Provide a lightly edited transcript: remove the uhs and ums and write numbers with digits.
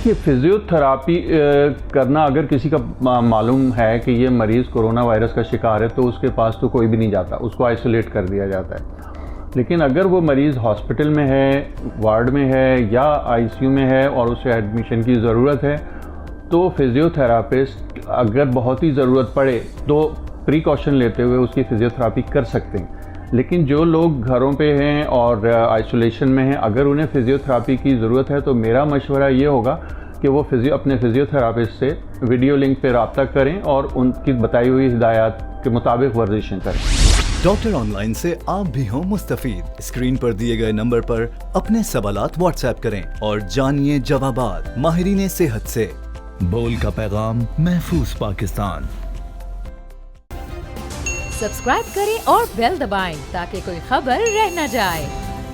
دیکھیے فزیوتھراپی کرنا اگر کسی کا معلوم ہے کہ یہ مریض کرونا وائرس کا شکار ہے تو اس کے پاس تو کوئی بھی نہیں جاتا, اس کو آئسولیٹ کر دیا جاتا ہے. لیکن اگر وہ مریض ہاسپٹل میں ہے, وارڈ میں ہے یا آئی سی یو میں ہے اور اسے ایڈمیشن کی ضرورت ہے تو فزیوتھراپسٹ اگر بہت ہی ضرورت پڑے تو پریکاشن لیتے ہوئے اس کی فزیوتھراپی کر سکتے ہیں. لیکن جو لوگ گھروں پہ ہیں اور آئسولیشن میں ہیں, اگر انہیں فزیوتھراپی کی ضرورت ہے تو میرا مشورہ یہ ہوگا کہ وہ اپنے فزیوتھراپسٹ سے ویڈیو لنک پہ رابطہ کریں اور ان کی بتائی ہوئی ہدایات کے مطابق ورزشیں کریں. ڈاکٹر آن لائن سے آپ بھی ہوں مستفید. اسکرین پر دیے گئے نمبر پر اپنے سوالات واٹس ایپ کریں اور جانیے جوابات ماہرین صحت سے. بول کا پیغام, محفوظ پاکستان. سبسکرائب کریں اور بیل دبائیں تاکہ کوئی خبر رہ نہ جائے.